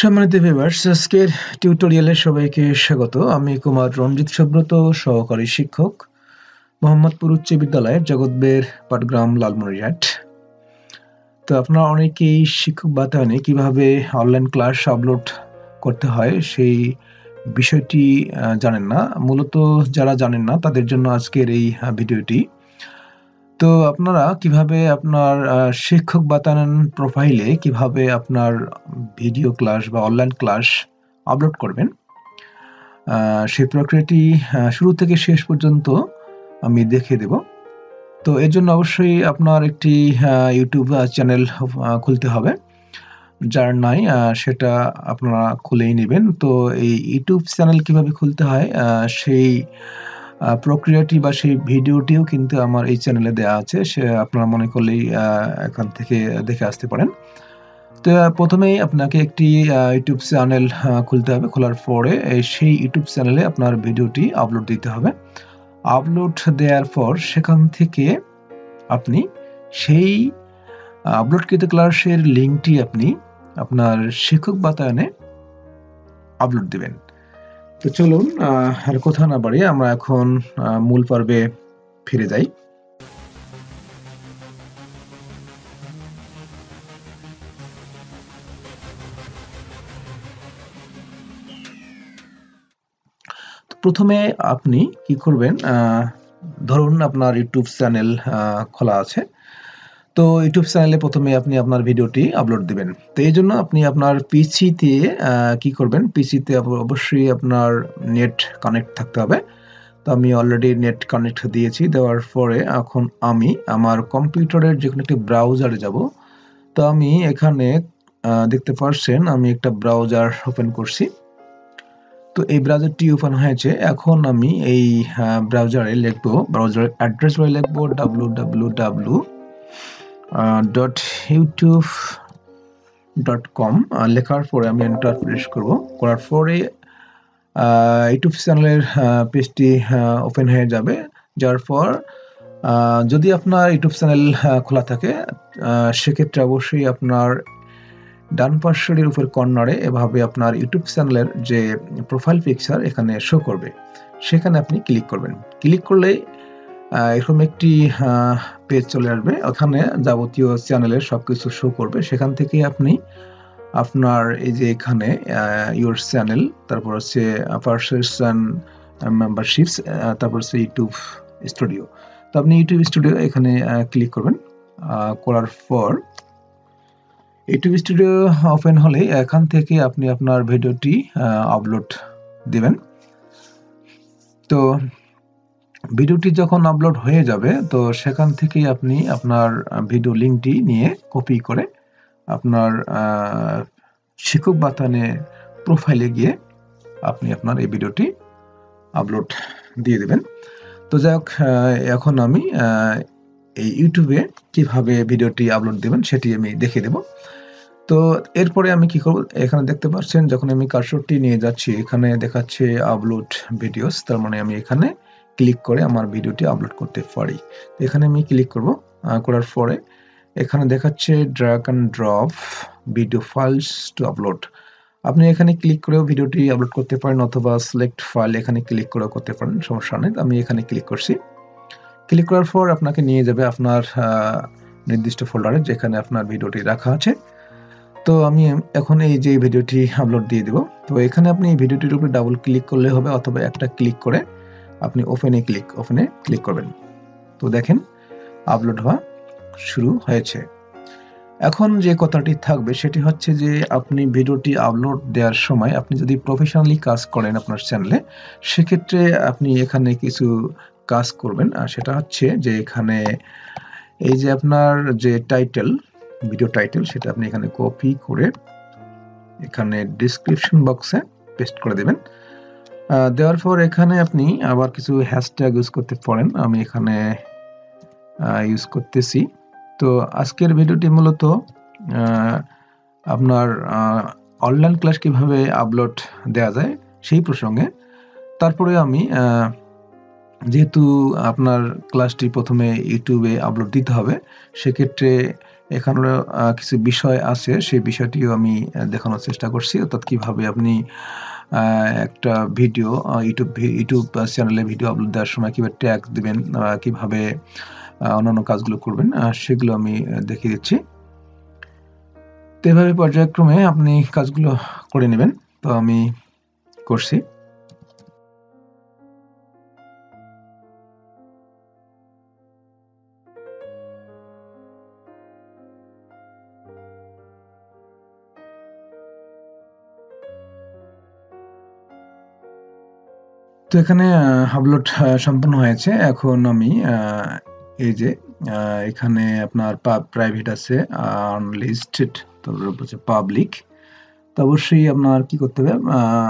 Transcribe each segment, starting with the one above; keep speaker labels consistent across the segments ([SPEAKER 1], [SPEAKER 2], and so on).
[SPEAKER 1] সম্মানিত ভিউয়ার্স, আজকের টিউটোরিয়ালে সবাইকে স্বাগত। আমি কুমার রঞ্জিত সুব্রত, সহকারী শিক্ষক, মোহাম্মদপুর উচ্চ বিদ্যালয়ের জগৎবের পাটগ্রাম, লালমনিরহাট। তো আপনারা অনেকেই শিক্ষক বাতায়নে কিভাবে অনলাইন ক্লাস আপলোড করতে হয় সেই বিষয়টি জানেন না। মূলত যারা জানেন না তাদের জন্য আজকের এই ভিডিওটি। তো আপনারা কিভাবে আপনার শিক্ষক বাতায়ন প্রোফাইলে কিভাবে আপনার ভিডিও ক্লাস বা অনলাইন ক্লাস আপলোড করবেন সেই প্রক্রিয়াটি শুরু থেকে শেষ পর্যন্ত আমি দেখিয়ে দেব। তো এর জন্য অবশ্যই আপনার একটি ইউটিউব চ্যানেল খুলতে হবে। যার নাই সেটা আপনারা খুলেই নেবেন। তো এই ইউটিউব চ্যানেল কিভাবে খুলতে হয় সেই প্রক্রিয়াটি বা সেই ভিডিওটিও কিন্তু আমার এই চ্যানেলে দেওয়া আছে। সে আপনারা মনে করলেই এখান থেকে দেখে আসতে পারেন। তো প্রথমেই আপনাকে একটি ইউটিউব চ্যানেল খুলতে হবে। খোলার পরে সেই ইউটিউব চ্যানেলে আপনার ভিডিওটি আপলোড দিতে হবে। আপলোড দেওয়ার পর সেখান থেকে আপনি সেই আপলোডকৃত ক্লাসের লিঙ্কটি আপনি আপনার শিক্ষক বাতায়নে আপলোড দিবেন। তো চলুন আর কথা না বাড়িয়ে আমরা এখন মূল পর্বে ফিরে যাই। প্রথমে আপনি কি করবেন, ধরুন আপনার ইউটিউব চ্যানেল খোলা আছে। তো ইউটিউব চ্যানেলে প্রথমে আপনি আপনার ভিডিওটি আপলোড দিবেন। তো এই জন্য আপনি আপনার পিসিতে কি করবেন, পিসিতে অবশ্যই আপনার নেট কানেক্ট থাকতে হবে। তো আমি অলরেডি নেট কানেক্ট দিয়েছি। দেওয়ার পরে এখন আমি আমার কম্পিউটারের যে কোনো একটি ব্রাউজারে যাব। তো আমি এখানে দেখতে পাচ্ছেন আমি একটা ব্রাউজার ওপেন করছি। তো এই ব্রাউজারটি ওপেন হয়েছে। এখন আমি এই ব্রাউজারে লিখব, ব্রাউজারের অ্যাড্রেস বারে লিখব www.youtube.com। লেখার পরে আমি এন্টার প্রেস করব। করার পরে ইউটিউব চ্যানেলের পেজটি ওপেন হয়ে যাবে। যার পর যদি আপনার ইউটিউব চ্যানেল খোলা থাকে সেক্ষেত্রে অবশ্যই আপনার ডান পাশের উপর কর্নারে এভাবে আপনার ইউটিউব চ্যানেলের যে প্রোফাইল পিকচার এখানে শো করবে, সেখানে আপনি ক্লিক করবেন। ক্লিক করলে এরকম একটি পেজ চলে আসবে। ওখানে যাবতীয় চ্যানেলের সবকিছু শো করবে। সেখান থেকে আপনি আপনার এই যে এখানে ইউর চ্যানেল, তারপর হচ্ছে পারচেজ এন্ড মেম্বারশিপস, তারপর হচ্ছে ইউটিউব স্টুডিও। তো আপনি ইউটিউব স্টুডিও এখানে ক্লিক করবেন। করার পর ইউটিউব স্টুডিও ওপেন হলে এখান থেকে আপনি আপনার ভিডিওটি আপলোড দিবেন। তো ভিডিওটি যখন আপলোড হয়ে যাবে তো সেখান থেকে আপনি আপনার ভিডিও লিঙ্কটি নিয়ে কপি করে আপনার শিক্ষক বাতায়নে প্রোফাইলে গিয়ে আপনি আপনার এই ভিডিওটি আপলোড দিয়ে দেবেন। তো যাই হোক, এখন আমি এই ইউটিউবে কিভাবে ভিডিওটি আপলোড দেবেন সেটি আমি দেখিয়ে দেব। তো এরপরে আমি কি করব, এখানে দেখতে পাচ্ছেন যখন আমি কার্সরটি নিয়ে যাচ্ছি এখানে দেখাচ্ছে আপলোড ভিডিওস, তার মানে আমি এখানে ক্লিক করে আমার ভিডিওটি আপলোড করতে পারি। তো এখানে আমি ক্লিক করব। করার পরে এখানে দেখাচ্ছে drag and drop video files to upload. আপনি এখানে ক্লিক করেও ভিডিওটি আপলোড করতে পারেন অথবা সিলেক্ট ফাইল এখানে ক্লিক করেও করতে পারেন, সমস্যা নেই। আমি এখানে ক্লিক করছি। ক্লিক করার পর আপনাকে নিয়ে যাবে আপনার নির্দিষ্ট ফোল্ডারে যেখানে আপনার ভিডিওটি রাখা আছে। তো আমি এখন এই যে ভিডিওটি আপলোড দিয়ে দেব। তো এখানে আপনি এই ভিডিওটির উপরে ডাবল ক্লিক করলে হবে অথবা একটা ক্লিক করে আপনি ওপেনে ক্লিক করবেন। তো দেখেন আপলোড হওয়া শুরু হয়েছে। এখন যে কথাটি থাকবে সেটি হচ্ছে যে আপনি ভিডিওটি আপলোড দেওয়ার সময় আপনি যদি প্রফেশনালি কাজ করেন আপনার চ্যানেলে, সেক্ষেত্রে আপনি এখানে কিছু কাজ করবেন। আর সেটা হচ্ছে যে এখানে এই যে আপনার যে টাইটেল, ভিডিও টাইটেল, সেটা আপনি এখানে কপি করে এখানে ডেসক্রিপশন বক্সে পেস্ট করে দেবেন। দেওয়ার পর এখানে আপনি আবার কিছু হ্যাশট্যাগ ইউজ করতে পারেন। আমি এখানে ইউজ করতেছি। তো আজকের ভিডিওটি মূলত আপনার অনলাইন ক্লাস কিভাবে আপলোড দেওয়া যায় সেই প্রসঙ্গে। তারপরে আমি যেহেতু আপনার ক্লাসটি প্রথমে ইউটিউবে আপলোড দিতে হবে, সেক্ষেত্রে এখানে কিছু বিষয় আছে, সেই বিষয়টিও আমি দেখানোর চেষ্টা করছি, অর্থাৎ কিভাবে আপনি একটা ভিডিও ইউটিউব চ্যানেলে ভিডিও আপলোড দেওয়ার সময় কিভাবে ট্যাগ দিবেন, কিভাবে অন্যান্য কাজগুলো করবেন, সেগুলো আমি দেখিয়ে দিচ্ছি। তো এভাবে পর্যায়ক্রমে আপনি কাজগুলো করে নেবেন। তো আমি করছি। তো এখানে আপলোড সম্পন্ন হয়েছে। এখন আমি এই যে এখানে আপনার প্রাইভেট আছে, আনলিস্টেড, তারপর হচ্ছে পাবলিক। তো অবশ্যই আপনার কি করতে হবে,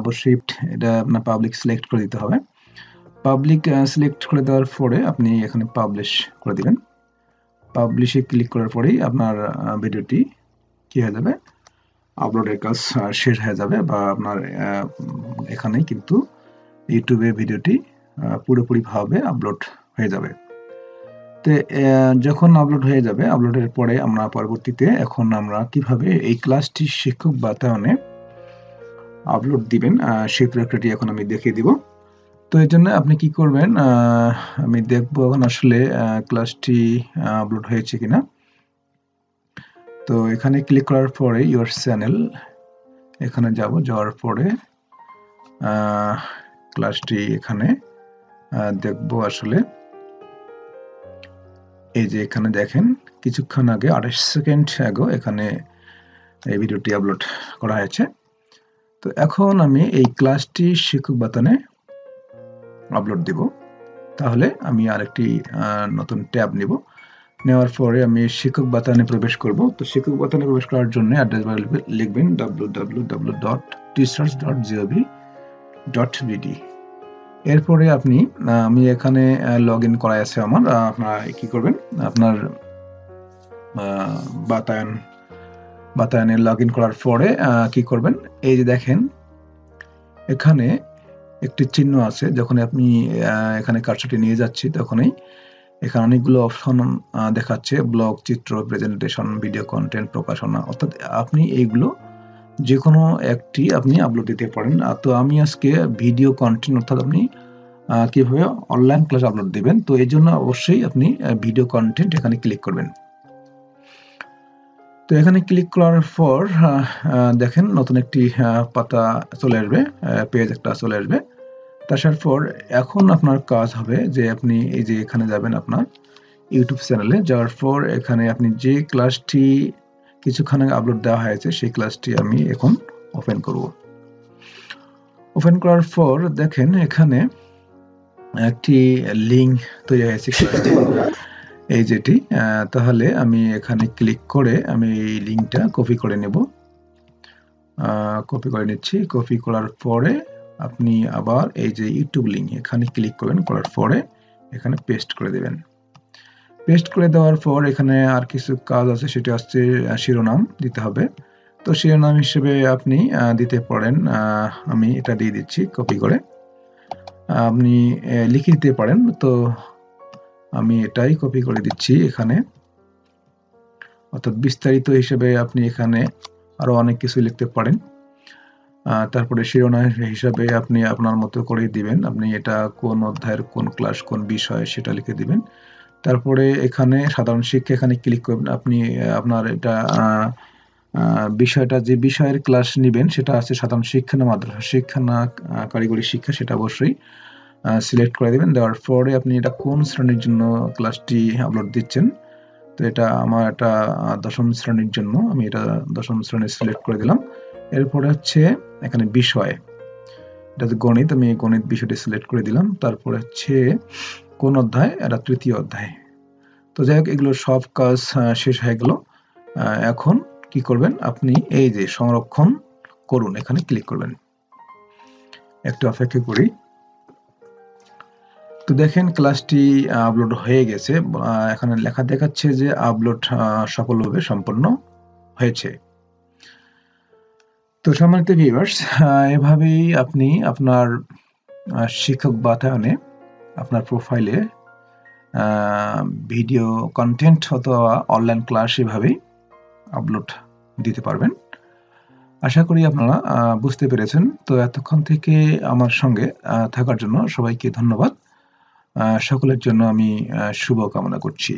[SPEAKER 1] অবশ্যই এটা আপনার পাবলিক সিলেক্ট করে দিতে হবে। পাবলিক সিলেক্ট করে দেওয়ার পরে আপনি এখানে পাবলিশ করে দিবেন। পাবলিশে ক্লিক করার পরেই আপনার ভিডিওটি কি হয়ে যাবে, আপলোডের কাজ শেষ হয়ে যাবে, বা আপনার এখানেই কিন্তু ইউটিউবে ভিডিওটি পুরোপুরিভাবে আপলোড হয়ে যাবে। তো যখন আপলোড হয়ে যাবে, আপলোডের পরে আমরা পরবর্তীতে এখন আমরা কিভাবে এই ক্লাসটি শিক্ষক বাতায়নে আপলোড দিবেন সেই প্রক্রিয়াটি এখন আমি দেখিয়ে দিব। তো এই জন্য আপনি কি করবেন, আমি দেখবো এখন আসলে ক্লাসটি আপলোড হয়েছে কিনা। তো এখানে ক্লিক করার পরে ইউর চ্যানেল, এখানে যাওয়ার পরে ক্লাসটি এখানে দেখবো আসলে। এই যে এখানে দেখেন কিছুক্ষণ আগে 28 সেকেন্ড আগে এখানে এই ভিডিওটি আপলোড করা হয়েছে। তো এখন আমি এই ক্লাসটি শিক্ষক বাতায়নে আপলোড দিব। তাহলে আমি আরেকটি নতুন ট্যাব নিব। নেওয়ার পরে আমি শিক্ষক বাতায়নে প্রবেশ করব। তো শিক্ষক বাতায়নে প্রবেশ করার জন্য অ্যাড্রেস বার লিখবেন www.teachers.gov.bd। এরপরে আপনি আমি এখানে লগ ইন করা আছে আমার, আপনারা কি করবেন, আপনার বাতায়নে লগ ইন করার পরে কি করবেন, এই যে দেখেন এখানে একটি চিহ্ন আছে। যখন আপনি এখানে কার্সরটি নিয়ে যাচ্ছি তখনই এখানে অনেকগুলো অপশন দেখাচ্ছে, ব্লগ, চিত্র, প্রেজেন্টেশন, ভিডিও কন্টেন্ট, প্রকাশনা, অর্থাৎ আপনি এইগুলো যে কোনো একটি আপনি আপলোড দিতে পারেন। তো আমি আজকে ভিডিও কন্টেন্ট, অর্থাৎ আপনি কিভাবে অনলাইন ক্লাস আপলোড দিবেন, তো এই জন্য অবশ্যই আপনি ভিডিও কন্টেন্ট এখানে ক্লিক করবেন। তো এখানে ক্লিক করার পর দেখেন নতুন একটি পাতা চলে আসবে, পেজ একটা চলে আসবে। তার পর এখন আপনার কাজ হবে যে আপনি এই যে এখানে যাবেন আপনার ইউটিউব চ্যানেলে, যাওয়ার পর এখানে আপনি যে ক্লাসটি কিছুক্ষণ আগে আপলোড দেওয়া হয়েছে সেই ক্লাসটি আমি এখন ওপেন করব। ওপেন করার পর দেখেন এখানে একটি লিঙ্ক তৈরি হয়েছে এই যেটি, তাহলে আমি এখানে ক্লিক করে আমি এই লিঙ্কটা কপি করে নেব। কপি করে নিচ্ছি। কপি করার পরে আপনি আবার এই যে ইউটিউব লিঙ্ক এখানে ক্লিক করবেন, করার পরে এখানে পেস্ট করে দেবেন। পেস্ট করে দেওয়ার পর এখানে আর কিছু কাজ আছে, সেটা হচ্ছে শিরোনাম দিতে হবে। তো শিরোনাম হিসেবে আপনি দিতে পারেন, আমি এটা দিয়ে দিচ্ছি কপি করে, আপনি লিখে দিতে পারেন। তো আমি এটাই কপি করে দিচ্ছি এখানে, অর্থাৎ বিস্তারিত হিসেবে আপনি এখানে আরো অনেক কিছু লিখতে পারেন। তারপরে শিরোনাম হিসাবে আপনি আপনার মতো করে দিবেন, আপনি এটা কোন অধ্যায়ের কোন ক্লাস কোন বিষয় সেটা লিখে দিবেন। তারপরে এখানে সাধারণ শিক্ষা এখানে ক্লিক করবেন। আপনি আপনার এটা বিষয়টা যে বিষয়ের ক্লাস নেবেন সেটা আছে সাধারণ শিক্ষা না মাদ্রাসা শিক্ষা না কারিগরি শিক্ষা, সেটা অবশ্যই সিলেক্ট করে দেবেন। দেওয়ার পরে আপনি এটা কোন শ্রেণীর জন্য ক্লাসটি আপলোড দিচ্ছেন, তো এটা আমার এটা দশম শ্রেণীর জন্য, আমি এটা দশম শ্রেণী সিলেক্ট করে দিলাম। এরপরে হচ্ছে এখানে বিষয়, এটা গণিত, আমি গণিত বিষয়টি সিলেক্ট করে দিলাম। তারপরে হচ্ছে কোন অধ্যায়, এটা তৃতীয় অধ্যায়। তো যাই হোক, এগুলো সব কাজ শেষ হয়ে গেল। এখন কি করবেন, আপনি এই যে সংরক্ষণ করুন এখানে ক্লিক করবেন। একটু অপেক্ষা করি। তো দেখেন ক্লাসটি আপলোড হয়ে গেছে, এখানে লেখা দেখাচ্ছে যে আপলোড সফলভাবে সম্পন্ন হয়েছে। তো সম্মানিত ভিউয়ার্স, এভাবেই আপনি আপনার শিক্ষক বাতায়নে আপনার প্রোফাইলে ভিডিও কন্টেন্ট অথবা অনলাইন ক্লাস এভাবেই আপলোড দিতে পারবেন। আশা করি আপনারা বুঝতে পেরেছেন। তো এতক্ষণ থেকে আমার সঙ্গে থাকার জন্য সবাইকে ধন্যবাদ। সকলের জন্য আমি শুভ কামনা করছি।